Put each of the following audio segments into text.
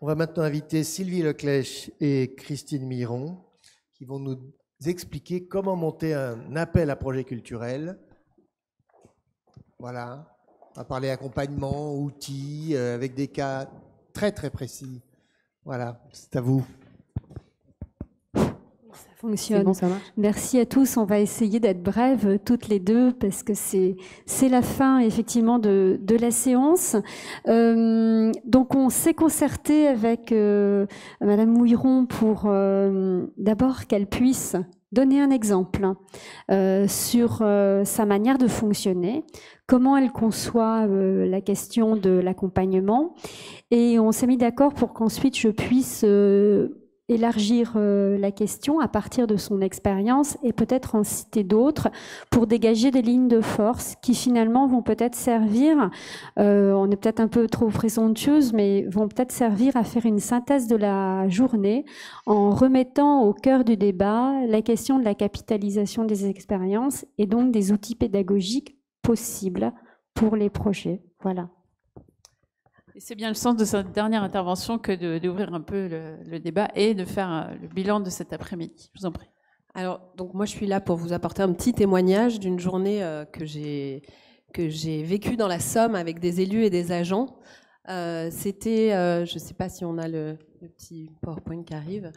On va maintenant inviter Sylvie Leclèche et Christine Miron qui vont nous expliquer comment monter un appel à projet culturel. Voilà, on va parler accompagnement, outils, avec des cas très très précis. Voilà, c'est à vous. Ça fonctionne. Bon, ça marche. Merci à tous. On va essayer d'être brèves toutes les deux parce que c'est la fin effectivement de la séance. Donc on s'est concerté avec Madame Mouilleron pour d'abord qu'elle puisse donner un exemple sur sa manière de fonctionner, comment elle conçoit la question de l'accompagnement. Et on s'est mis d'accord pour qu'ensuite je puisse élargir la question à partir de son expérience et peut-être en citer d'autres pour dégager des lignes de force qui finalement vont peut-être servir, on est peut-être un peu trop présomptueuse, mais vont peut-être servir à faire une synthèse de la journée en remettant au cœur du débat la question de la capitalisation des expériences et donc des outils pédagogiques possibles pour les projets. Voilà. Et c'est bien le sens de cette dernière intervention que d'ouvrir un peu le débat et de faire le bilan de cet après-midi. Je vous en prie. Alors, donc moi, je suis là pour vous apporter un petit témoignage d'une journée que j'ai vécue dans la Somme avec des élus et des agents. C'était, je ne sais pas si on a le petit PowerPoint qui arrive,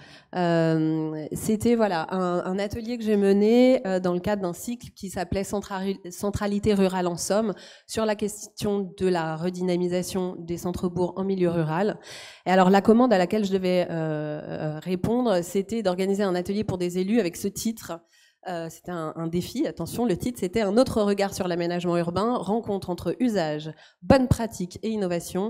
c'était voilà, un atelier que j'ai mené dans le cadre d'un cycle qui s'appelait Centralité rurale en Somme, sur la question de la redynamisation des centres-bourgs en milieu rural. Et alors la commande à laquelle je devais répondre, c'était d'organiser un atelier pour des élus avec ce titre. C'était un défi, attention, le titre c'était un autre regard sur l'aménagement urbain, rencontre entre usage, bonnes pratiques et innovation,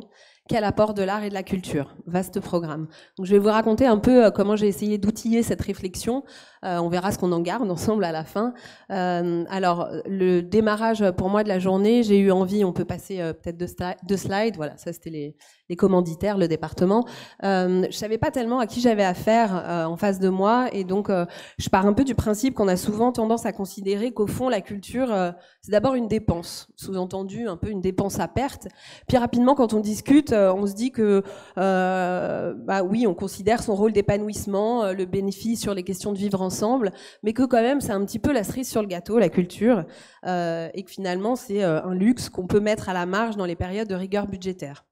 quel apport de l'art et de la culture. Vaste programme. Donc, je vais vous raconter un peu comment j'ai essayé d'outiller cette réflexion. On verra ce qu'on en garde ensemble à la fin. Alors, le démarrage pour moi de la journée, j'ai eu envie, on peut passer peut-être deux slides, voilà, ça c'était les commanditaires, le département. Je savais pas tellement à qui j'avais affaire en face de moi, et donc je pars un peu du principe qu'on a souvent tendance à considérer qu'au fond la culture c'est d'abord une dépense, sous-entendu un peu une dépense à perte. Puis rapidement quand on discute, on se dit que bah oui, on considère son rôle d'épanouissement, le bénéfice sur les questions de vivre ensemble, mais que quand même c'est un petit peu la cerise sur le gâteau, la culture, et que finalement c'est un luxe qu'on peut mettre à la marge dans les périodes de rigueur budgétaire.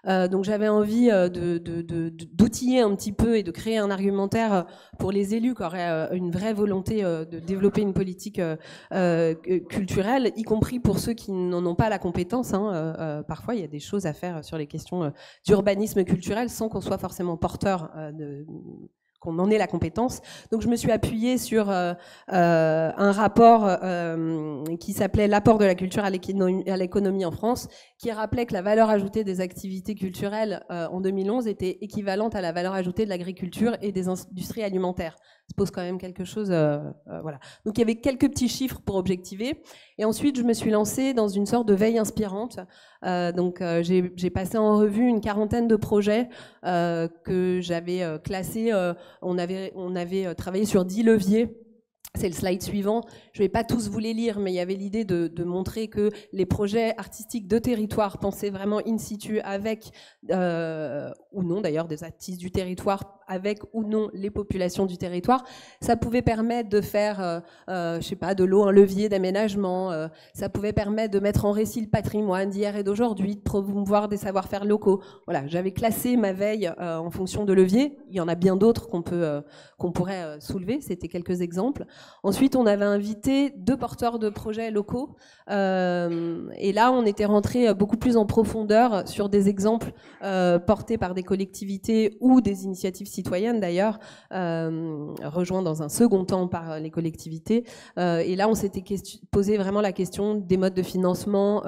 Donc j'avais envie d'outiller un petit peu et de créer un argumentaire pour les élus qui auraient une vraie volonté de développer une politique culturelle, y compris pour ceux qui n'en ont pas la compétence. Parfois, il y a des choses à faire sur les questions d'urbanisme culturel sans qu'on soit forcément porteur qu'on en ait la compétence. Donc je me suis appuyée sur un rapport qui s'appelait « L'apport de la culture à l'économie en France », qui rappelait que la valeur ajoutée des activités culturelles en 2011 était équivalente à la valeur ajoutée de l'agriculture et des industries alimentaires. Ça pose quand même quelque chose. Voilà. Donc il y avait quelques petits chiffres pour objectiver. Et ensuite, je me suis lancée dans une sorte de veille inspirante. Donc j'ai passé en revue une quarantaine de projets que j'avais classés. On avait travaillé sur 10 leviers. C'est le slide suivant. Je ne vais pas tous vous les lire, mais il y avait l'idée de montrer que les projets artistiques de territoire pensés vraiment in situ avec, ou non d'ailleurs, des artistes du territoire, avec ou non les populations du territoire. Ça pouvait permettre de faire, je sais pas, de l'eau un levier d'aménagement. Ça pouvait permettre de mettre en récit le patrimoine d'hier et d'aujourd'hui, de promouvoir des savoir-faire locaux. Voilà, j'avais classé ma veille en fonction de leviers. Il y en a bien d'autres qu'on pourrait soulever. C'était quelques exemples. Ensuite, on avait invité 2 porteurs de projets locaux. Et là, on était rentré beaucoup plus en profondeur sur des exemples portés par des collectivités ou des initiatives citoyennes d'ailleurs, rejoints dans un second temps par les collectivités. Et là, on s'était posé vraiment la question des modes de financement,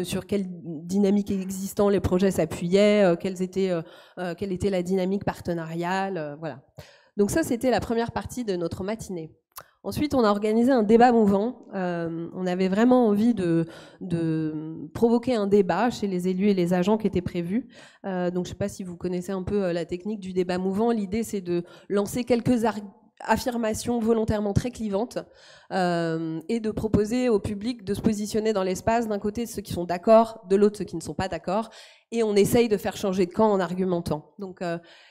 sur quelle dynamique existant les projets s'appuyaient, quelle était la dynamique partenariale, voilà. Donc ça, c'était la première partie de notre matinée. Ensuite, on a organisé un débat mouvant. On avait vraiment envie de provoquer un débat chez les élus et les agents qui étaient prévus. Donc, je ne sais pas si vous connaissez un peu la technique du débat mouvant. L'idée, c'est de lancer quelques affirmation volontairement très clivante et de proposer au public de se positionner dans l'espace, d'un côté ceux qui sont d'accord, de l'autre ceux qui ne sont pas d'accord, et on essaye de faire changer de camp en argumentant. Donc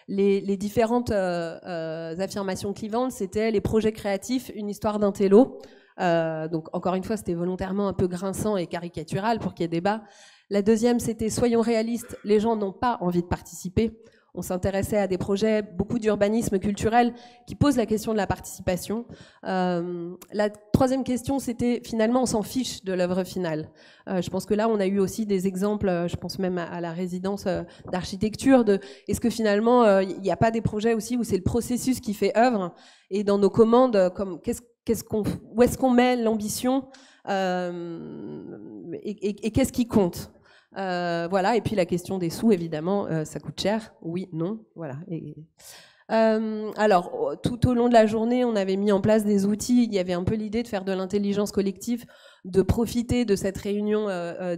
les différentes affirmations clivantes, c'était les projets créatifs, une histoire d'un télo. Donc encore une fois, c'était volontairement un peu grinçant et caricatural pour qu'il y ait débat. La deuxième, c'était soyons réalistes, les gens n'ont pas envie de participer. On s'intéressait à des projets, beaucoup d'urbanisme culturel, qui posent la question de la participation. La troisième question, c'était finalement, on s'en fiche de l'œuvre finale. Je pense que là, on a eu aussi des exemples, je pense même à la résidence d'architecture, est-ce que finalement, il n'y a pas des projets aussi où c'est le processus qui fait œuvre, et dans nos commandes, comme où est-ce qu'on met l'ambition et qu'est-ce qui compte? Voilà, et puis la question des sous, évidemment, ça coûte cher, oui, non, voilà. Alors, tout au long de la journée, on avait mis en place des outils, il y avait un peu l'idée de faire de l'intelligence collective, de profiter de cette réunion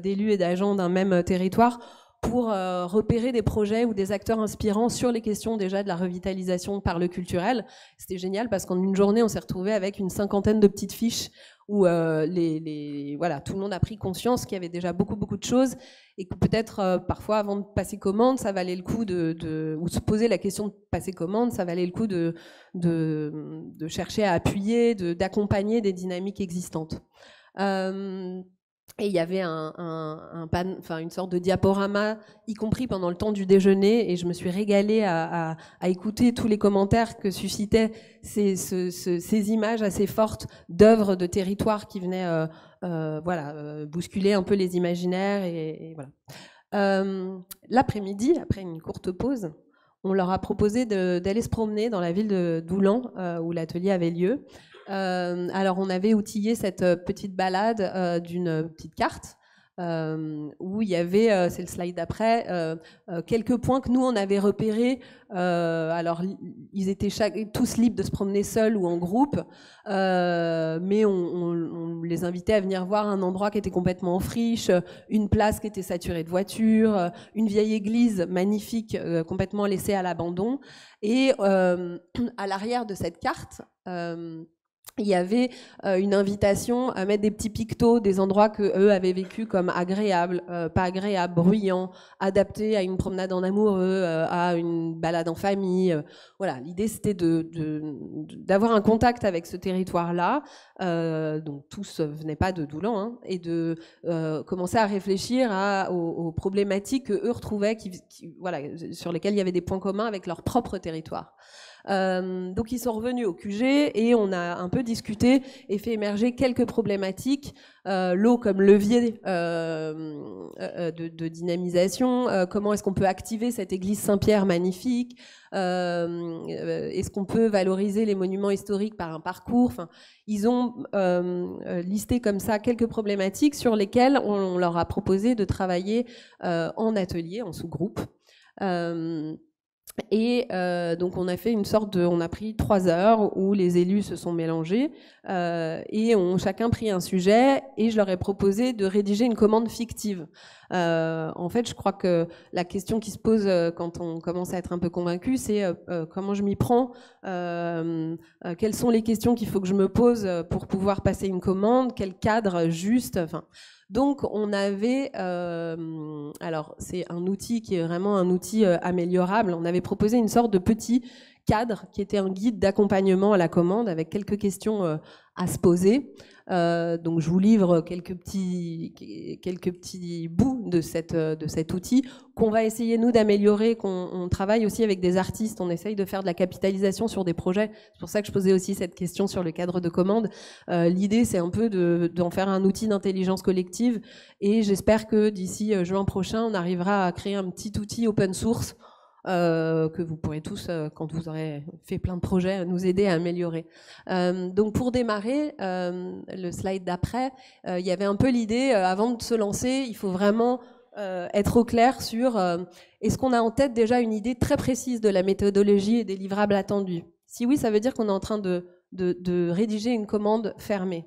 d'élus et d'agents d'un même territoire pour repérer des projets ou des acteurs inspirants sur les questions déjà de la revitalisation par le culturel. C'était génial parce qu'en une journée, on s'est retrouvé avec une 50aine de petites fiches où voilà, tout le monde a pris conscience qu'il y avait déjà beaucoup de choses et que peut-être parfois avant de passer commande, ça valait le coup ou se poser la question de passer commande, ça valait le coup de chercher à appuyer, d'accompagner des dynamiques existantes. Et il y avait une sorte de diaporama, y compris pendant le temps du déjeuner, et je me suis régalée à écouter tous les commentaires que suscitaient ces images assez fortes d'œuvres de territoire qui venaient bousculer un peu les imaginaires. Et voilà. L'après-midi, après une courte pause, on leur a proposé d'aller se promener dans la ville de Doulan, où l'atelier avait lieu. Alors on avait outillé cette petite balade d'une petite carte où il y avait, c'est le slide d'après, quelques points que nous on avait repérés. Alors ils étaient tous libres de se promener seuls ou en groupe, mais on les invitait à venir voir un endroit qui était complètement en friche, une place qui était saturée de voitures, une vieille église magnifique complètement laissée à l'abandon, et à l'arrière de cette carte il y avait une invitation à mettre des petits pictos des endroits que eux avaient vécu comme agréables, pas agréables, bruyants, adaptés à une promenade en amoureux, à une balade en famille. Voilà, l'idée c'était d'avoir un contact avec ce territoire-là, donc tous venaient pas de Doulan, hein, et de commencer à réfléchir aux problématiques que eux retrouvaient, voilà, sur lesquelles il y avait des points communs avec leur propre territoire. Donc ils sont revenus au QG et on a un peu discuté et fait émerger quelques problématiques. L'eau comme levier de dynamisation, comment est-ce qu'on peut activer cette église Saint-Pierre magnifique, est-ce qu'on peut valoriser les monuments historiques par un parcours. Enfin, ils ont listé comme ça quelques problématiques sur lesquelles on leur a proposé de travailler en atelier, en sous-groupe. Et donc on a fait on a pris 3 heures où les élus se sont mélangés et ont chacun pris un sujet, et je leur ai proposé de rédiger une commande fictive. En fait, je crois que la question qui se pose quand on commence à être un peu convaincu, c'est comment je m'y prends, quelles sont les questions qu'il faut que je me pose pour pouvoir passer une commande, quel cadre juste, enfin. Donc on avait, alors c'est un outil qui est vraiment un outil améliorable, on avait proposé une sorte de petit cadre qui était un guide d'accompagnement à la commande avec quelques questions à se poser. Donc je vous livre quelques petits bouts de cet outil qu'on va essayer nous d'améliorer, qu'on travaille aussi avec des artistes, on essaye de faire de la capitalisation sur des projets. C'est pour ça que je posais aussi cette question sur le cadre de commande. L'idée c'est un peu d'en faire un outil d'intelligence collective, et j'espère que d'ici juin prochain on arrivera à créer un petit outil open source que vous pourrez tous, quand vous aurez fait plein de projets, nous aider à améliorer. Donc pour démarrer, le slide d'après, il y avait un peu l'idée, avant de se lancer, il faut vraiment être au clair sur est-ce qu'on a en tête déjà une idée très précise de la méthodologie et des livrables attendus. Si oui, ça veut dire qu'on est en train de rédiger une commande fermée.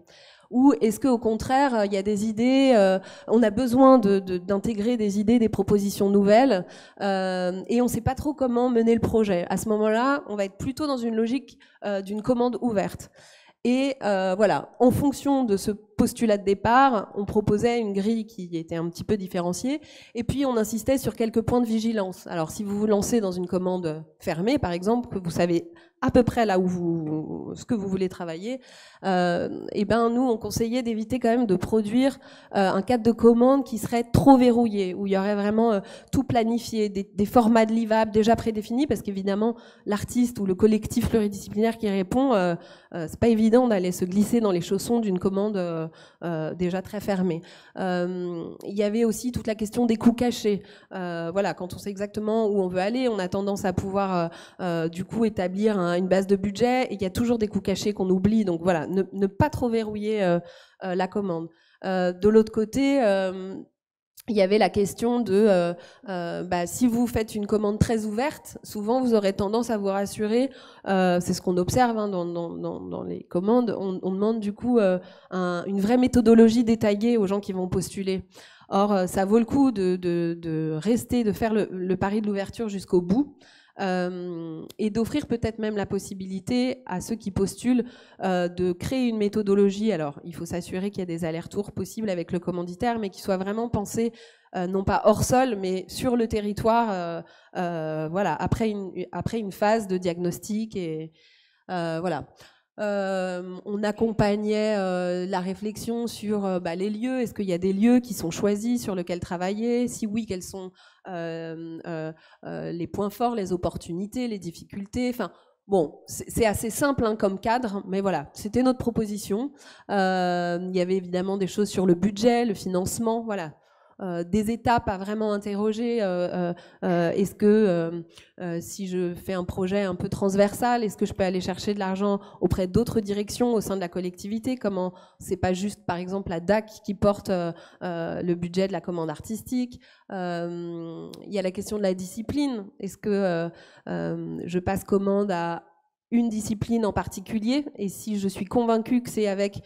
Ou est-ce qu'au contraire, il y a des idées, on a besoin d'intégrer des idées, des propositions nouvelles, et on ne sait pas trop comment mener le projet. À ce moment-là, on va être plutôt dans une logique d'une commande ouverte. Et voilà, en fonction de ce postulat de départ, on proposait une grille qui était un petit peu différenciée, et puis on insistait sur quelques points de vigilance. Alors si vous vous lancez dans une commande fermée, par exemple, que vous savez à peu près là où ce que vous voulez travailler, et ben nous on conseillait d'éviter quand même de produire un cadre de commande qui serait trop verrouillé, où il y aurait vraiment tout planifié, des formats de livrable déjà prédéfinis, parce qu'évidemment l'artiste ou le collectif pluridisciplinaire qui répond, c'est pas évident d'aller se glisser dans les chaussons d'une commande déjà très fermée. Il y avait aussi toute la question des coûts cachés. Voilà, quand on sait exactement où on veut aller, on a tendance à pouvoir du coup établir une base de budget, et il y a toujours des coûts cachés qu'on oublie, donc voilà, ne pas trop verrouiller la commande. De l'autre côté, il y avait la question de si vous faites une commande très ouverte, souvent vous aurez tendance à vous rassurer, c'est ce qu'on observe dans les commandes, on demande du coup une vraie méthodologie détaillée aux gens qui vont postuler. Or, ça vaut le coup de rester, de faire le pari de l'ouverture jusqu'au bout, et d'offrir peut-être même la possibilité à ceux qui postulent de créer une méthodologie. Alors, il faut s'assurer qu'il y a des allers-retours possibles avec le commanditaire, mais qui soit vraiment pensé non pas hors sol, mais sur le territoire, voilà, après une phase de diagnostic. Et voilà. On accompagnait la réflexion sur les lieux. Est-ce qu'il y a des lieux qui sont choisis sur lesquels travailler? Si oui, quels sont les points forts, les opportunités, les difficultés? Enfin, bon, c'est assez simple comme cadre, mais voilà, c'était notre proposition. Il y avait évidemment des choses sur le budget, le financement, voilà. Des étapes à vraiment interroger. Est-ce que si je fais un projet un peu transversal, est-ce que je peux aller chercher de l'argent auprès d'autres directions au sein de la collectivité? Comment c'est pas juste par exemple la DAC qui porte le budget de la commande artistique? Il y a la question de la discipline. Est-ce que je passe commande à une discipline en particulier, et si je suis convaincue que c'est avec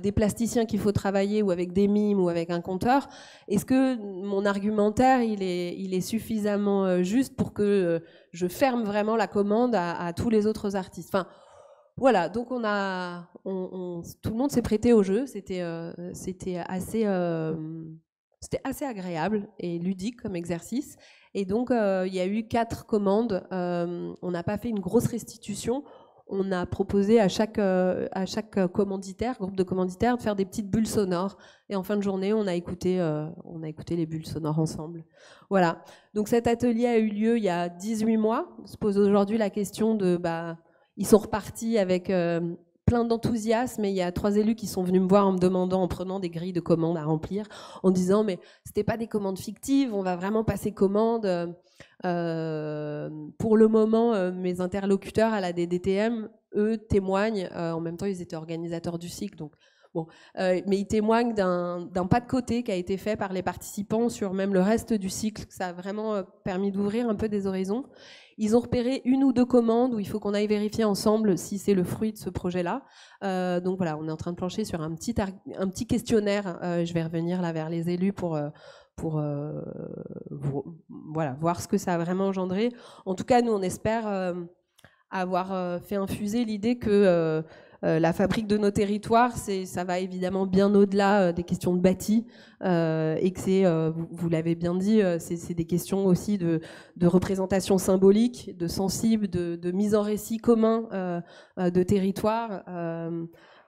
des plasticiens qu'il faut travailler, ou avec des mimes, ou avec un conteur, est-ce que mon argumentaire il est suffisamment juste pour que je ferme vraiment la commande à tous les autres artistes? Enfin, voilà, donc tout le monde s'est prêté au jeu. C'était assez agréable et ludique comme exercice. Et donc, il y a eu 4 commandes. On n'a pas fait une grosse restitution. On a proposé à chaque commanditaire, groupe de commanditaires, de faire des petites bulles sonores. Et en fin de journée, on a écouté les bulles sonores ensemble. Voilà. Donc, cet atelier a eu lieu il y a 18 mois. On se pose aujourd'hui la question de... ils sont repartis avec... plein d'enthousiasme, et il y a 3 élus qui sont venus me voir en me demandant, en prenant des grilles de commandes à remplir, en disant mais c'était pas des commandes fictives, on va vraiment passer commande. Pour le moment, mes interlocuteurs à la DDTM, eux, témoignent, en même temps ils étaient organisateurs du cycle, donc bon, mais ils témoignent d'un pas de côté qui a été fait par les participants sur même le reste du cycle. Ça a vraiment permis d'ouvrir un peu des horizons. Ils ont repéré 1 ou 2 commandes où il faut qu'on aille vérifier ensemble si c'est le fruit de ce projet-là. Donc voilà, on est en train de plancher sur un petit questionnaire. Je vais revenir là vers les élus pour voilà, voir ce que ça a vraiment engendré. En tout cas, nous, on espère avoir fait infuser l'idée que la fabrique de nos territoires, ça va évidemment bien au-delà des questions de bâti, et que c'est, vous l'avez bien dit, c'est des questions aussi de représentation symbolique, de sensible, de mise en récit commun de territoire.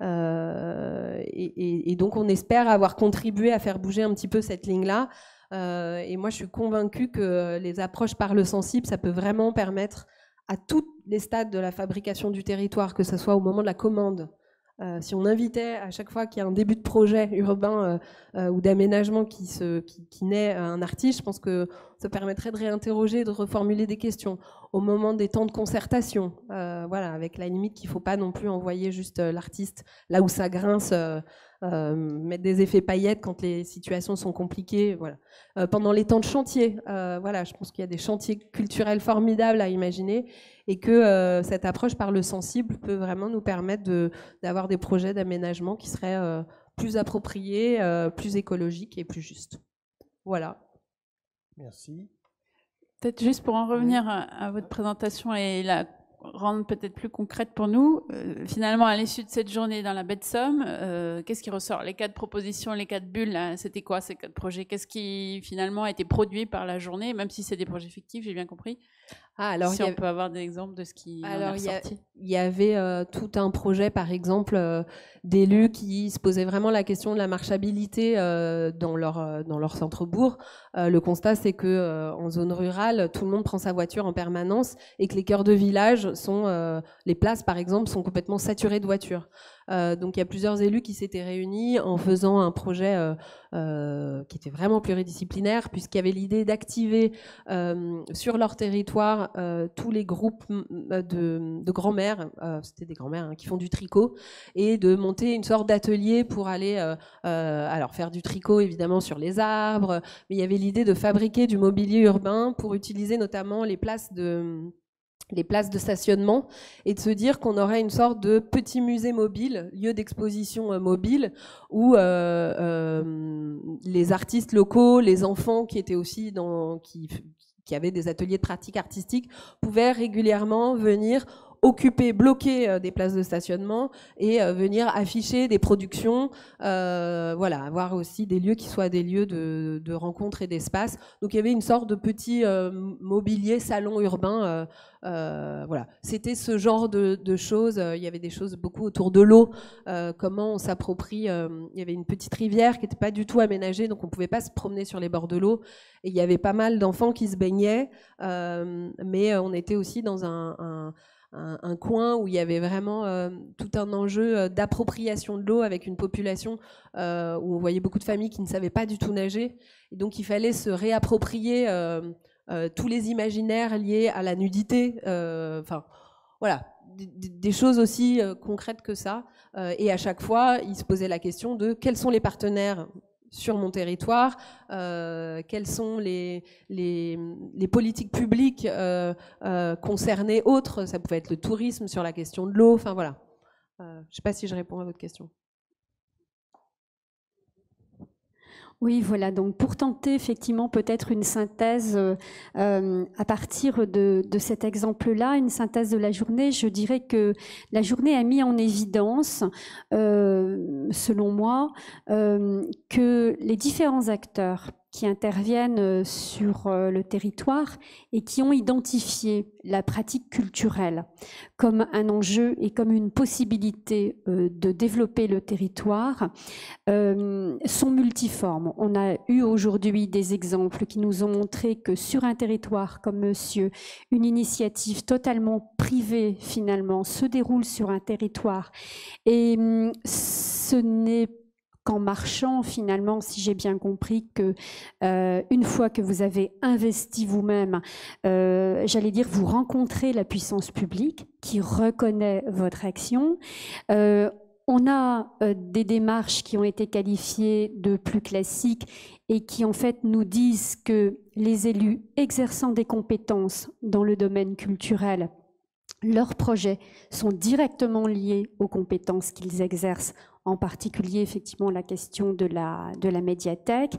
Et donc on espère avoir contribué à faire bouger un petit peu cette ligne-là. Et moi je suis convaincue que les approches par le sensible, ça peut vraiment permettre à tous les stades de la fabrication du territoire, que ce soit au moment de la commande. Si on invitait à chaque fois qu'il y a un début de projet urbain ou d'aménagement qui naît un artiste, je pense que ça permettrait de réinterroger, de reformuler des questions. Au moment des temps de concertation, voilà, avec la limite qu'il ne faut pas non plus envoyer juste l'artiste là où ça grince, mettre des effets paillettes quand les situations sont compliquées. Voilà. Pendant les temps de chantier, voilà, je pense qu'il y a des chantiers culturels formidables à imaginer et que cette approche par le sensible peut vraiment nous permettre d'avoir des projets d'aménagement qui seraient plus appropriés, plus écologiques et plus justes. Voilà. Merci. Peut-être juste pour en revenir à votre présentation et la rendre peut-être plus concrète pour nous, finalement, à l'issue de cette journée dans la baie de Somme, qu'est-ce qui ressort? Les 4 propositions, les 4 bulles, c'était quoi ces 4 projets? Qu'est-ce qui finalement a été produit par la journée, même si c'est des projets fictifs, j'ai bien compris? Alors, si on peut avoir des exemples de ce qui en est ressorti. Il y avait tout un projet, par exemple, d'élus qui se posaient vraiment la question de la marchabilité dans leur centre-bourg. Le constat, c'est que en zone rurale, tout le monde prend sa voiture en permanence et que les cœurs de village les places, par exemple, sont complètement saturées de voitures. Donc il y a plusieurs élus qui s'étaient réunis en faisant un projet qui était vraiment pluridisciplinaire, puisqu'il y avait l'idée d'activer sur leur territoire tous les groupes de grand-mères, c'était des grand-mères qui font du tricot, et de monter une sorte d'atelier pour aller alors faire du tricot évidemment sur les arbres, mais il y avait l'idée de fabriquer du mobilier urbain pour utiliser notamment les places de stationnement et de se dire qu'on aurait une sorte de petit musée mobile, lieu d'exposition mobile, où les artistes locaux, les enfants qui étaient aussi qui avaient des ateliers de pratique artistique pouvaient régulièrement venir bloquer des places de stationnement et venir afficher des productions, voilà, avoir aussi des lieux qui soient des lieux de rencontre et d'espace. Donc il y avait une sorte de petit mobilier salon urbain. Voilà, c'était ce genre de choses. Il y avait des choses beaucoup autour de l'eau, comment on s'approprie. Il y avait une petite rivière qui n'était pas du tout aménagée, donc on ne pouvait pas se promener sur les bords de l'eau. Et il y avait pas mal d'enfants qui se baignaient, mais on était aussi dans un coin où il y avait vraiment tout un enjeu d'appropriation de l'eau avec une population où on voyait beaucoup de familles qui ne savaient pas du tout nager. Et donc il fallait se réapproprier tous les imaginaires liés à la nudité. Enfin, voilà, des choses aussi concrètes que ça. Et à chaque fois, il se posait la question de quels sont les partenaires sur mon territoire, quelles sont les politiques publiques concernées autres, ça pouvait être le tourisme sur la question de l'eau, enfin voilà. Je ne sais pas si je réponds à votre question. Oui, voilà. Donc, pour tenter effectivement peut-être une synthèse à partir de cet exemple-là, une synthèse de la journée, je dirais que la journée a mis en évidence, selon moi, que les différents acteurs qui interviennent sur le territoire et qui ont identifié la pratique culturelle comme un enjeu et comme une possibilité de développer le territoire sont multiformes. On a eu aujourd'hui des exemples qui nous ont montré que sur un territoire comme Monsieur, une initiative totalement privée finalement se déroule sur un territoire et ce n'est qu'en marchant, finalement, si j'ai bien compris, que une fois que vous avez investi vous-même, j'allais dire, vous rencontrez la puissance publique qui reconnaît votre action. On a des démarches qui ont été qualifiées de plus classiques et qui en fait nous disent que les élus exerçant des compétences dans le domaine culturel, leurs projets sont directement liés aux compétences qu'ils exercent, en particulier effectivement la question de la médiathèque.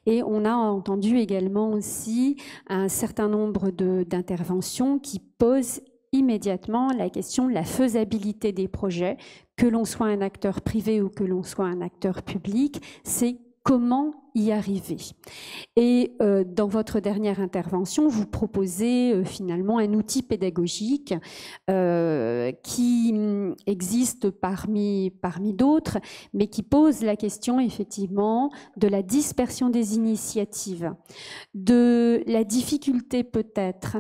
Et on a entendu également aussi un certain nombre d'interventions qui posent immédiatement la question de la faisabilité des projets, que l'on soit un acteur privé ou que l'on soit un acteur public, c'est comment y arriver. Et dans votre dernière intervention, vous proposez finalement un outil pédagogique qui existe parmi d'autres, mais qui pose la question effectivement de la dispersion des initiatives, de la difficulté peut-être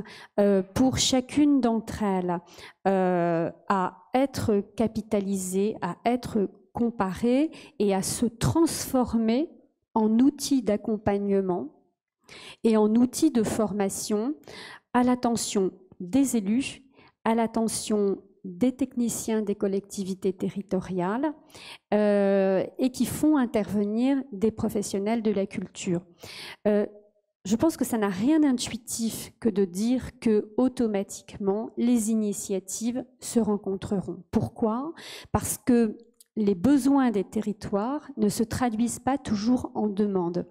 pour chacune d'entre elles à être capitalisée, à être comparée et à se transformer en outil d'accompagnement et en outil de formation à l'attention des élus, à l'attention des techniciens des collectivités territoriales et qui font intervenir des professionnels de la culture. Je pense que ça n'a rien d'intuitif que de dire que automatiquement les initiatives se rencontreront. Pourquoi? Parce que les besoins des territoires ne se traduisent pas toujours en demande.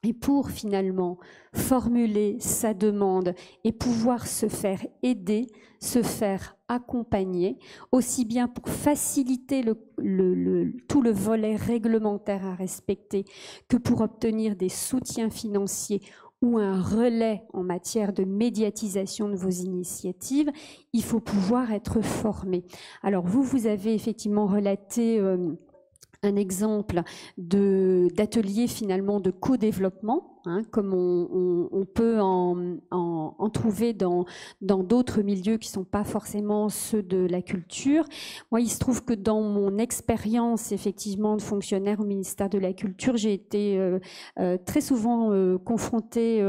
Et pour finalement formuler sa demande et pouvoir se faire aider, se faire accompagner, aussi bien pour faciliter tout le volet réglementaire à respecter que pour obtenir des soutiens financiers ou un relais en matière de médiatisation de vos initiatives, il faut pouvoir être formé. Alors vous avez effectivement relaté un exemple d'atelier finalement de co-développement, hein, comme on peut en trouver dans d'autres milieux qui ne sont pas forcément ceux de la culture. Moi, il se trouve que dans mon expérience effectivement de fonctionnaire au ministère de la Culture, j'ai été très souvent confrontée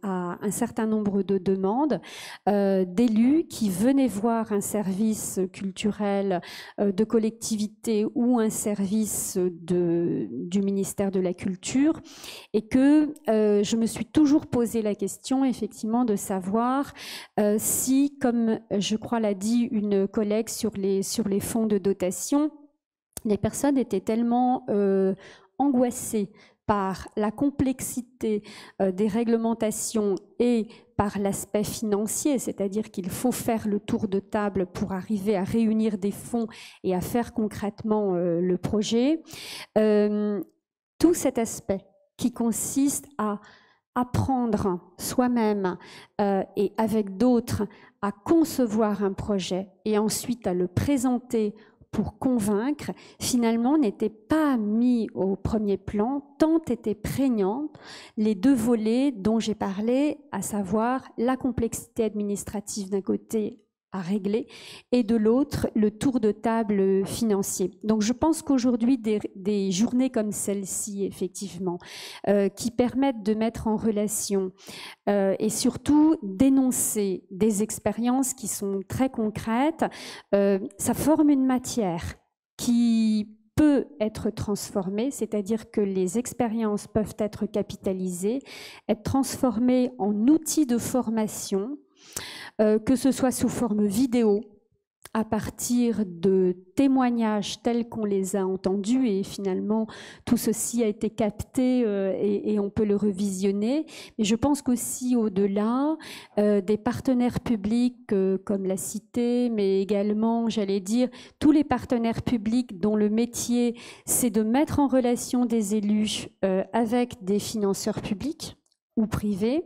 à un certain nombre de demandes d'élus qui venaient voir un service culturel de collectivité ou un service du ministère de la Culture et que je me suis toujours posé la question effectivement de savoir si, comme je crois l'a dit une collègue sur les fonds de dotation, les personnes étaient tellement angoissées par la complexité des réglementations et par l'aspect financier, c'est-à-dire qu'il faut faire le tour de table pour arriver à réunir des fonds et à faire concrètement le projet. Tout cet aspect qui consiste à apprendre soi-même et avec d'autres à concevoir un projet et ensuite à le présenter pour convaincre, finalement n'était pas mis au premier plan, tant étaient prégnantes les deux volets dont j'ai parlé, à savoir la complexité administrative d'un côté à régler et de l'autre le tour de table financier. Donc je pense qu'aujourd'hui des journées comme celle-ci effectivement qui permettent de mettre en relation et surtout d'énoncer des expériences qui sont très concrètes, ça forme une matière qui peut être transformée, c'est-à-dire que les expériences peuvent être capitalisées, être transformées en outils de formation, que ce soit sous forme vidéo, à partir de témoignages tels qu'on les a entendus, et finalement tout ceci a été capté et on peut le revisionner. Mais je pense qu'aussi au-delà des partenaires publics comme la Cité, mais également, j'allais dire, tous les partenaires publics dont le métier c'est de mettre en relation des élus avec des financeurs publics ou privés,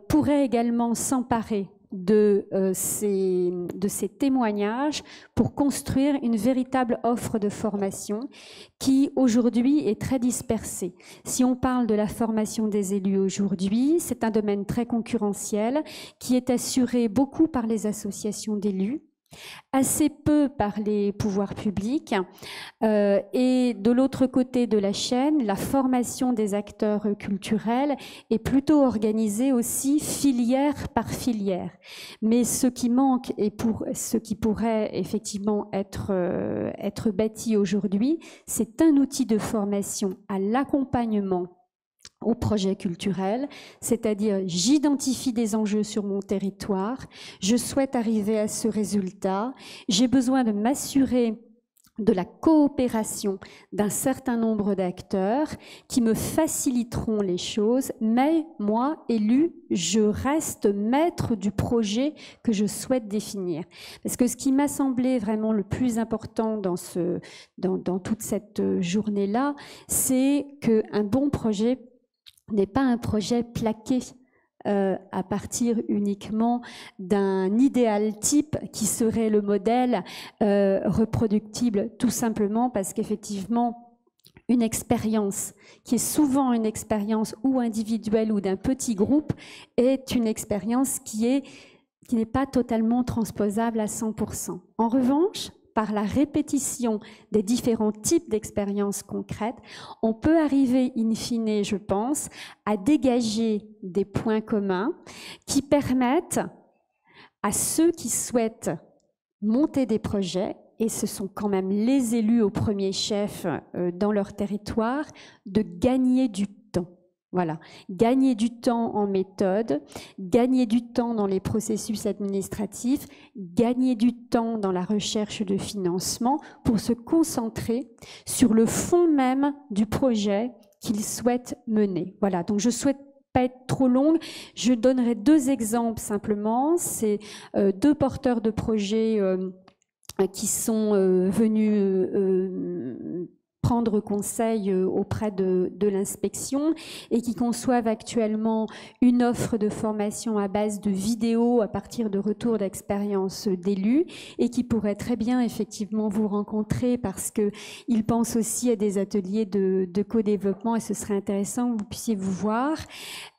pourraient également s'emparer de ces témoignages pour construire une véritable offre de formation qui aujourd'hui est très dispersée. Si on parle de la formation des élus aujourd'hui, c'est un domaine très concurrentiel qui est assuré beaucoup par les associations d'élus, assez peu par les pouvoirs publics et de l'autre côté de la chaîne, la formation des acteurs culturels est plutôt organisée aussi filière par filière. Mais ce qui manque et ce qui pourrait effectivement être bâti aujourd'hui, c'est un outil de formation à l'accompagnement au projet culturel, c'est-à-dire j'identifie des enjeux sur mon territoire, je souhaite arriver à ce résultat, j'ai besoin de m'assurer de la coopération d'un certain nombre d'acteurs qui me faciliteront les choses, mais moi, élu, je reste maître du projet que je souhaite définir. Parce que ce qui m'a semblé vraiment le plus important dans toute cette journée-là, c'est qu'un bon projet n'est pas un projet plaqué à partir uniquement d'un idéal type qui serait le modèle reproductible, tout simplement parce qu'effectivement, une expérience qui est souvent une expérience ou individuelle ou d'un petit groupe est une expérience qui n'est pas totalement transposable à 100%. En revanche, par la répétition des différents types d'expériences concrètes, on peut arriver in fine, je pense, à dégager des points communs qui permettent à ceux qui souhaitent monter des projets, et ce sont quand même les élus au premier chef dans leur territoire, de gagner du temps. Voilà, gagner du temps en méthode, gagner du temps dans les processus administratifs, gagner du temps dans la recherche de financement pour se concentrer sur le fond même du projet qu'ils souhaitent mener. Voilà, donc je souhaite pas être trop longue. Je donnerai 2 exemples simplement. C'est 2 porteurs de projets qui sont venus prendre conseil auprès de l'inspection et qui conçoivent actuellement une offre de formation à base de vidéos à partir de retours d'expérience d'élus et qui pourraient très bien effectivement vous rencontrer parce qu'ils pensent aussi à des ateliers de co-développement et ce serait intéressant que vous puissiez vous voir.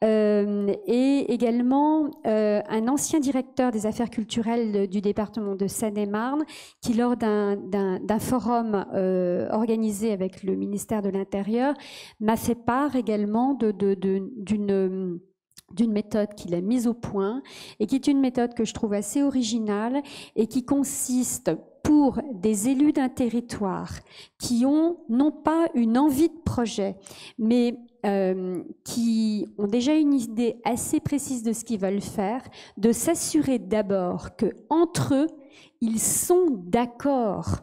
Et également un ancien directeur des affaires culturelles du département de Seine-et-Marne qui, lors d'un forum organisé avec le ministère de l'Intérieur, m'a fait part également d'une méthode qu'il a mise au point et qui est une méthode que je trouve assez originale et qui consiste pour des élus d'un territoire qui ont non pas une envie de projet, mais qui ont déjà une idée assez précise de ce qu'ils veulent faire, de s'assurer d'abord qu'entre eux, ils sont d'accord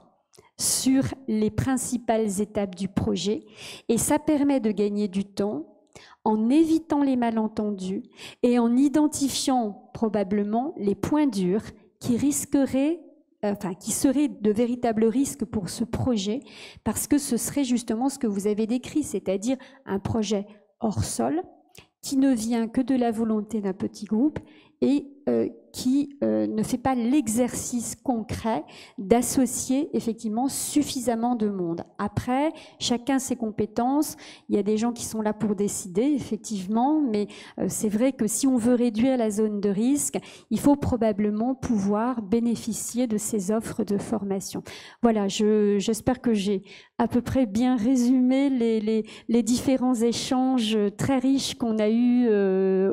sur les principales étapes du projet et ça permet de gagner du temps en évitant les malentendus et en identifiant probablement les points durs qui risqueraient, qui seraient de véritables risques pour ce projet parce que ce serait justement ce que vous avez décrit, c'est-à-dire un projet hors sol qui ne vient que de la volonté d'un petit groupe et qui ne fait pas l'exercice concret d'associer effectivement suffisamment de monde. Après, chacun ses compétences, il y a des gens qui sont là pour décider, effectivement, mais c'est vrai que si on veut réduire la zone de risque, il faut probablement pouvoir bénéficier de ces offres de formation. Voilà, j'espère que j'ai à peu près bien résumé les différents échanges très riches qu'on a eus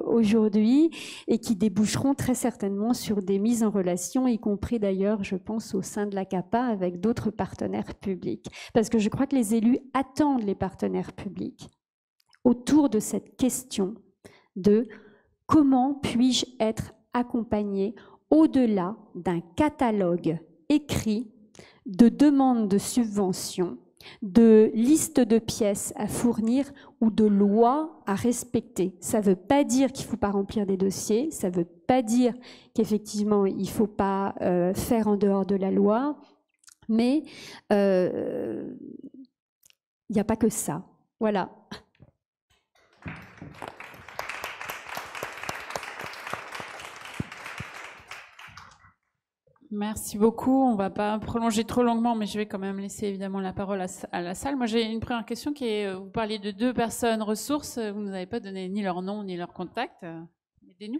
aujourd'hui et qui déboucheront très certainement sur des mises en relation, y compris d'ailleurs, je pense, au sein de la CAPA avec d'autres partenaires publics. Parce que je crois que les élus attendent les partenaires publics autour de cette question de comment puis-je être accompagné au-delà d'un catalogue écrit de demandes de subventions, de listes de pièces à fournir ou de lois à respecter. Ça ne veut pas dire qu'il ne faut pas remplir des dossiers, ça ne veut pas dire qu'effectivement il ne faut pas faire en dehors de la loi, mais il n'y a pas que ça. Voilà. Merci beaucoup. On ne va pas prolonger trop longuement, mais je vais quand même laisser évidemment la parole à la salle. Moi, j'ai une première question qui est, vous parliez de 2 personnes ressources, vous ne nous avez pas donné ni leur nom ni leur contact. Aidez-nous.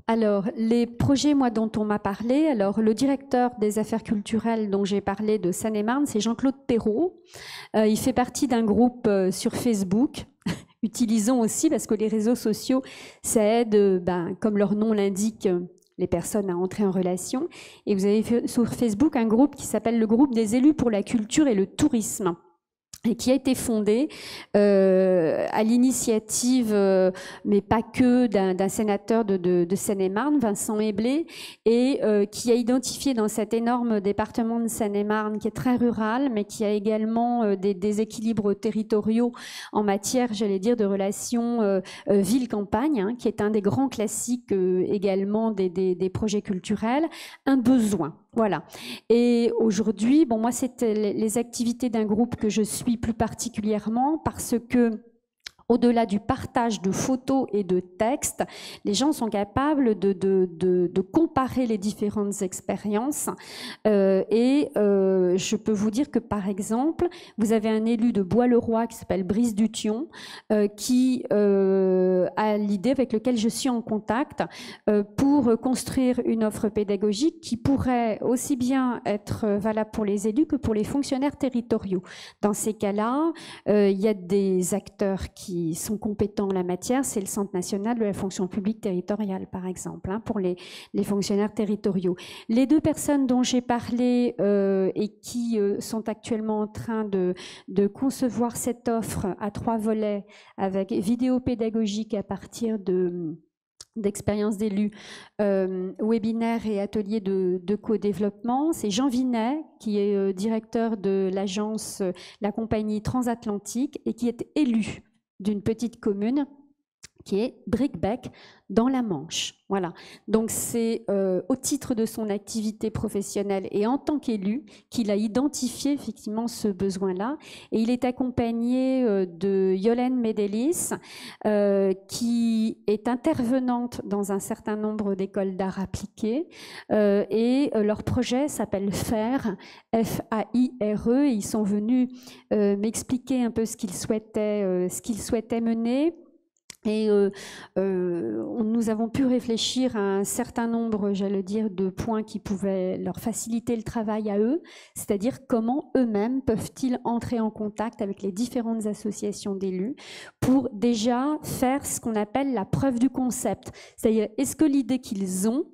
Alors, les projets, moi, dont on m'a parlé, alors le directeur des affaires culturelles dont j'ai parlé de Seine-et-Marne, c'est Jean-Claude Perrault. Il fait partie d'un groupe sur Facebook. Utilisons aussi, parce que les réseaux sociaux, ça aide, comme leur nom l'indique, les personnes à entrer en relation. Et vous avez sur Facebook un groupe qui s'appelle le groupe des élus pour la culture et le tourisme, et qui a été fondé à l'initiative, mais pas que, d'un sénateur de Seine-et-Marne, Vincent Eblé, et qui a identifié dans cet énorme département de Seine-et-Marne, qui est très rural, mais qui a également des déséquilibres territoriaux en matière, j'allais dire, de relations ville-campagne, hein, qui est un des grands classiques également des projets culturels, un besoin. Voilà. Et aujourd'hui, bon, moi, c'est les activités d'un groupe que je suis plus particulièrement parce que au-delà du partage de photos et de textes, les gens sont capables de comparer les différentes expériences. Je peux vous dire que, par exemple, vous avez un élu de Bois-le-Roi qui s'appelle Brice Dution, qui a l'idée avec laquelle je suis en contact pour construire une offre pédagogique qui pourrait aussi bien être valable pour les élus que pour les fonctionnaires territoriaux. Dans ces cas-là, il y a des acteurs qui sont compétents en la matière, c'est le Centre national de la fonction publique territoriale, par exemple, pour les fonctionnaires territoriaux. Les deux personnes dont j'ai parlé et qui sont actuellement en train de concevoir cette offre à 3 volets, avec vidéo pédagogique à partir d'expériences d'élus, webinaires et ateliers de co-développement. C'est Jean Vinet, qui est directeur de l'agence, la compagnie transatlantique, et qui est élu d'une petite commune qui est Bricbec dans la Manche. Voilà. Donc c'est au titre de son activité professionnelle et en tant qu'élu qu'il a identifié effectivement ce besoin-là. Et il est accompagné de Yolène Médelis, qui est intervenante dans un certain nombre d'écoles d'art appliqués. Et leur projet s'appelle FAIRE, F-A-I-R-E. Et ils sont venus m'expliquer un peu ce qu'ils souhaitaient mener. Et nous avons pu réfléchir à un certain nombre, j'allais dire, de points qui pouvaient leur faciliter le travail à eux, c'est-à-dire comment eux-mêmes peuvent-ils entrer en contact avec les différentes associations d'élus pour déjà faire ce qu'on appelle la preuve du concept. C'est-à-dire, est-ce que l'idée qu'ils ont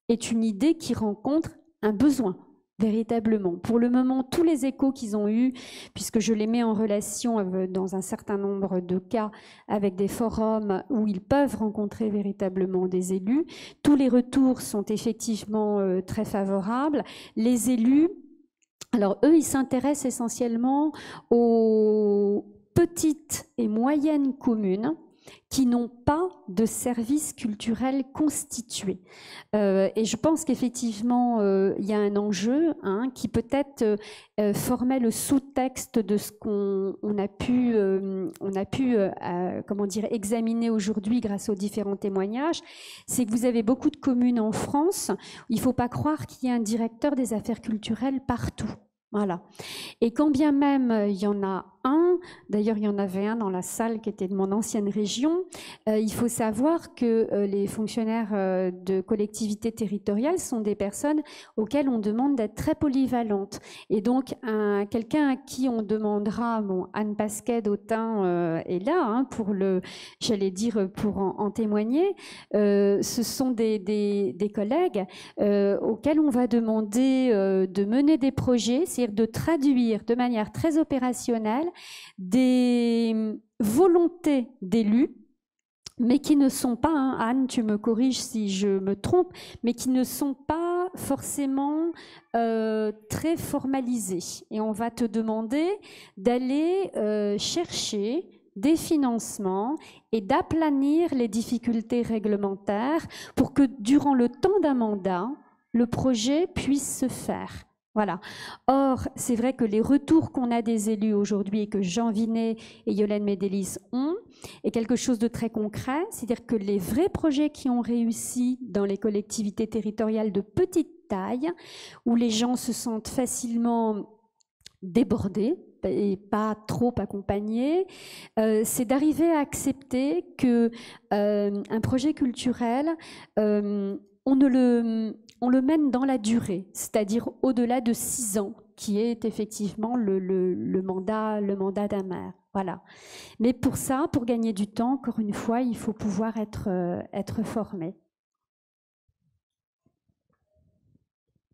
est une idée qui rencontre un besoin ? Véritablement. Pour le moment, tous les échos qu'ils ont eus, puisque je les mets en relation dans un certain nombre de cas avec des forums où ils peuvent rencontrer véritablement des élus, tous les retours sont effectivement très favorables. Les élus, alors eux, ils s'intéressent essentiellement aux petites et moyennes communes qui n'ont pas de services culturels constitués. Et je pense qu'effectivement, il y a un enjeu qui peut-être formait le sous-texte de ce qu'on a pu, comment dire, examiner aujourd'hui grâce aux différents témoignages. C'est que vous avez beaucoup de communes en France. Il ne faut pas croire qu'il y a un directeur des affaires culturelles partout. Voilà. Et quand bien même il y en a un, d'ailleurs il y en avait un dans la salle qui était de mon ancienne région, il faut savoir que les fonctionnaires de collectivités territoriales sont des personnes auxquelles on demande d'être très polyvalentes. Et donc quelqu'un à qui on demandera, bon, Anne Pasquet d'Autun est là, pour j'allais dire pour en témoigner, ce sont des collègues auxquels on va demander de mener des projets, c'est-à-dire de traduire de manière très opérationnelle des volontés d'élus, mais qui ne sont pas, Anne, tu me corriges si je me trompe, mais qui ne sont pas forcément très formalisées. Et on va te demander d'aller chercher des financements et d'aplanir les difficultés réglementaires pour que durant le temps d'un mandat, le projet puisse se faire. Voilà. Or, c'est vrai que les retours qu'on a des élus aujourd'hui et que Jean Vinet et Yolène Médelis ont est quelque chose de très concret, c'est-à-dire que les vrais projets qui ont réussi dans les collectivités territoriales de petite taille, où les gens se sentent facilement débordés et pas trop accompagnés, c'est d'arriver à accepter que un projet culturel, on le mène dans la durée, c'est-à-dire au-delà de 6 ans, qui est effectivement le mandat d'un maire. Voilà. Mais pour ça, pour gagner du temps, encore une fois, il faut pouvoir être formé.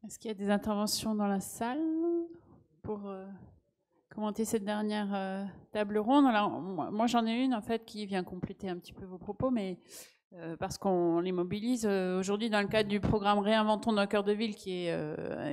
Est-ce qu'il y a des interventions dans la salle pour commenter cette dernière table ronde? Alors, moi, j'en ai une en fait qui vient compléter un petit peu vos propos, mais parce qu'on les mobilise aujourd'hui dans le cadre du programme Réinventons nos cœurs de ville, qui est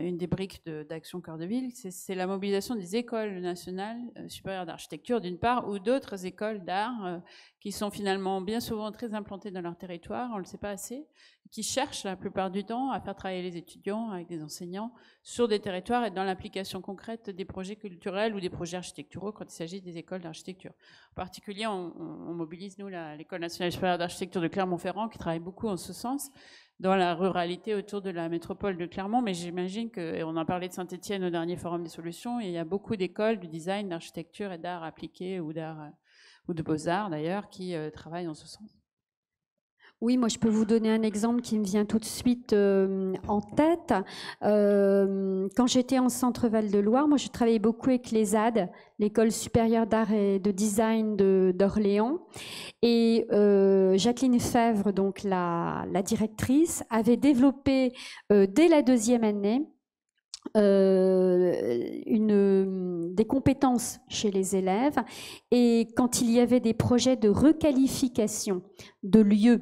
une des briques d'Action Cœur de Ville. C'est la mobilisation des écoles nationales supérieures d'architecture d'une part, ou d'autres écoles d'art qui sont finalement bien souvent très implantés dans leur territoire, on ne le sait pas assez, qui cherchent la plupart du temps à faire travailler les étudiants avec des enseignants sur des territoires et dans l'application concrète des projets culturels ou des projets architecturaux quand il s'agit des écoles d'architecture. En particulier, on mobilise, nous, l'École nationale supérieure d'architecture de Clermont-Ferrand, qui travaille beaucoup en ce sens, dans la ruralité autour de la métropole de Clermont, mais j'imagine que, et on en parlait de Saint-Étienne au dernier Forum des solutions, il y a beaucoup d'écoles de design, d'architecture et d'art appliqué ou d'art ou de beaux-arts d'ailleurs qui travaillent en ce sens. Oui, moi je peux vous donner un exemple qui me vient tout de suite en tête. Quand j'étais en Centre Val-de-Loire, moi je travaillais beaucoup avec l'ESAD, l'École supérieure d'art et de design d'Orléans. Et Jacqueline Fèvre, donc la directrice, avait développé dès la 2e année des compétences chez les élèves. Et quand il y avait des projets de requalification de lieux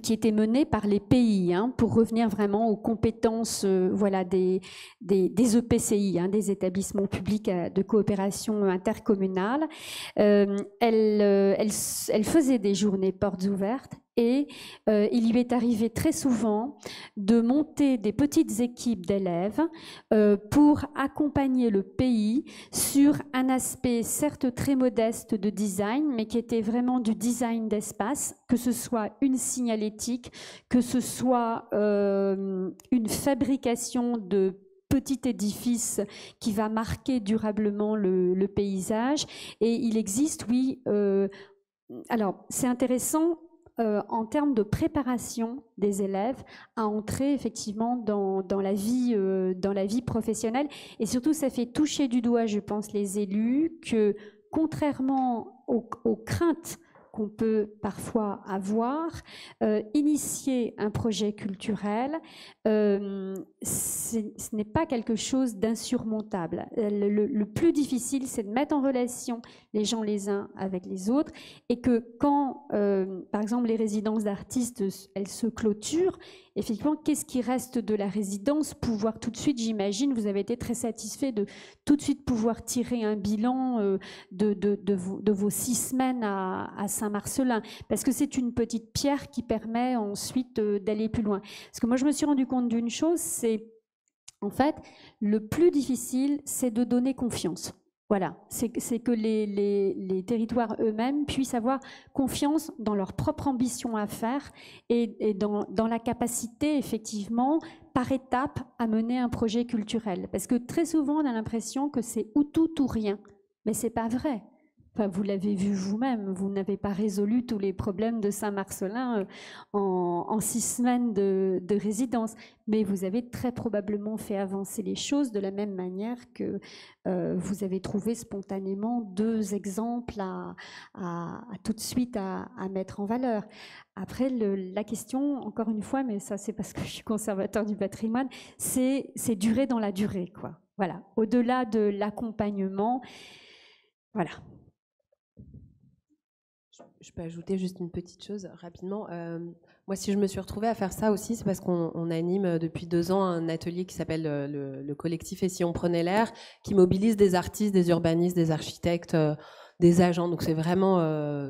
qui étaient menés par les pays, pour revenir vraiment aux compétences voilà, des EPCI, des établissements publics de coopération intercommunale. Elle faisait des journées portes ouvertes et il lui est arrivé très souvent de monter des petites équipes d'élèves pour accompagner le pays sur un aspect certes très modeste de design, mais qui était vraiment du design d'espace, que ce soit une signalétique, que ce soit une fabrication de petit édifice qui va marquer durablement le paysage. Et il existe, oui, alors c'est intéressant en termes de préparation des élèves à entrer effectivement dans la vie professionnelle. Et surtout, ça fait toucher du doigt, je pense, les élus, que contrairement aux craintes qu'on peut parfois avoir, initier un projet culturel, ce n'est pas quelque chose d'insurmontable. Le plus difficile, c'est de mettre en relation les gens les uns avec les autres, et que quand, par exemple, les résidences d'artistes, elles se clôturent, effectivement, qu'est-ce qui reste de la résidence? Pouvoir tout de suite, j'imagine, vous avez été très satisfait de tout de suite pouvoir tirer un bilan de vos 6 semaines à Saint-Marcellin, parce que c'est une petite pierre qui permet ensuite d'aller plus loin. Parce que moi, je me suis rendu compte d'une chose, c'est en fait, le plus difficile, c'est de donner confiance. Voilà, c'est que les territoires eux-mêmes puissent avoir confiance dans leur propre ambition à faire et dans la capacité, effectivement, par étape, à mener un projet culturel. Parce que très souvent, on a l'impression que c'est ou tout ou rien. Mais ce n'est pas vrai. Enfin, vous l'avez vu vous-même, vous n'avez pas résolu tous les problèmes de Saint-Marcellin en 6 semaines de résidence, mais vous avez très probablement fait avancer les choses de la même manière que vous avez trouvé spontanément 2 exemples à tout de suite à mettre en valeur. Après, la question, encore une fois, mais ça c'est parce que je suis conservateur du patrimoine, c'est durer dans la durée, quoi. Voilà, au-delà de l'accompagnement, voilà. Je peux ajouter juste une petite chose rapidement. Moi, si je me suis retrouvée à faire ça aussi, c'est parce qu'on anime depuis 2 ans un atelier qui s'appelle le collectif Et si on prenait l'air, qui mobilise des artistes, des urbanistes, des architectes, des agents. Donc c'est vraiment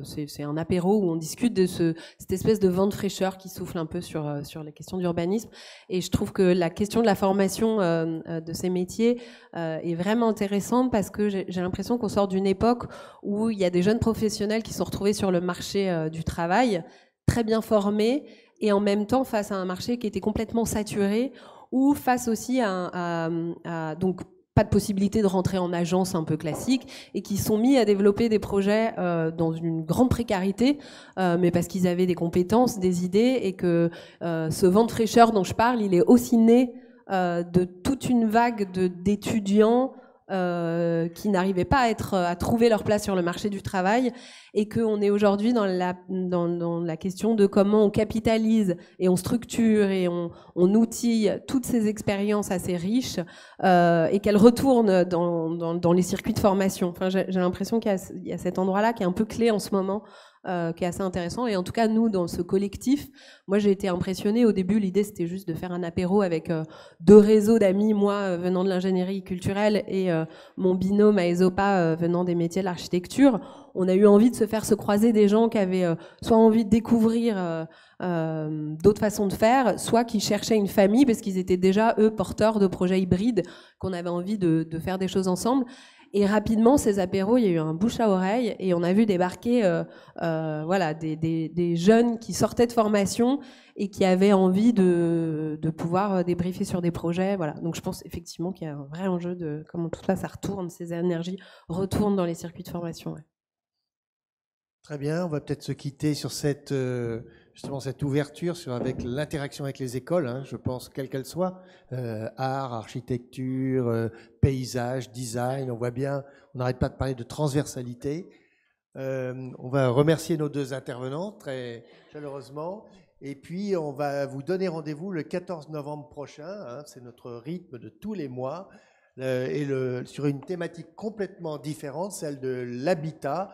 c'est un apéro où on discute de cette espèce de vent de fraîcheur qui souffle un peu sur les questions d'urbanisme. Et je trouve que la question de la formation de ces métiers est vraiment intéressante, parce que j'ai l'impression qu'on sort d'une époque où il y a des jeunes professionnels qui sont retrouvés sur le marché du travail, très bien formés, et en même temps face à un marché qui était complètement saturé, ou face aussi à donc pas de possibilité de rentrer en agence un peu classique, et qui sont mis à développer des projets dans une grande précarité, mais parce qu'ils avaient des compétences, des idées, et que ce vent de fraîcheur dont je parle, il est aussi né de toute une vague d'étudiants qui n'arrivaient pas à trouver leur place sur le marché du travail, et qu'on est aujourd'hui dans la question de comment on capitalise et on structure et on outille toutes ces expériences assez riches et qu'elles retournent dans les circuits de formation. Enfin, j'ai l'impression qu'il y a cet endroit-là qui est un peu clé en ce moment qui est assez intéressant. Et en tout cas, nous, dans ce collectif, moi, j'ai été impressionnée. Au début, l'idée, c'était juste de faire un apéro avec 2 réseaux d'amis, moi, venant de l'ingénierie culturelle, et mon binôme à ESOPA, venant des métiers de l'architecture. On a eu envie de se faire se croiser des gens qui avaient soit envie de découvrir d'autres façons de faire, soit qui cherchaient une famille, parce qu'ils étaient déjà, eux, porteurs de projets hybrides, qu'on avait envie de faire des choses ensemble. Et rapidement, ces apéros, il y a eu un bouche à oreille et on a vu débarquer voilà, des jeunes qui sortaient de formation et qui avaient envie de pouvoir débriefer sur des projets. Voilà. Donc je pense effectivement qu'il y a un vrai enjeu de comment tout ça, ça retourne, ces énergies retournent dans les circuits de formation. Ouais. Très bien, on va peut-être se quitter sur cette, justement cette ouverture avec l'interaction avec les écoles, hein, je pense, quelle qu'elle soit, art, architecture, paysage, design, on voit bien, on n'arrête pas de parler de transversalité. On va remercier nos 2 intervenants très chaleureusement, et puis on va vous donner rendez-vous le 14 novembre prochain, hein, c'est notre rythme de tous les mois, sur une thématique complètement différente, celle de l'habitat,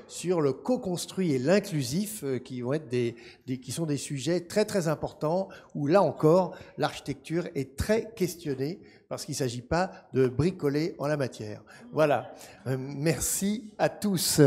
sur le co-construit et l'inclusif, qui vont être qui sont des sujets très très importants, où là encore l'architecture est très questionnée parce qu'il ne s'agit pas de bricoler en la matière. Voilà, merci à tous.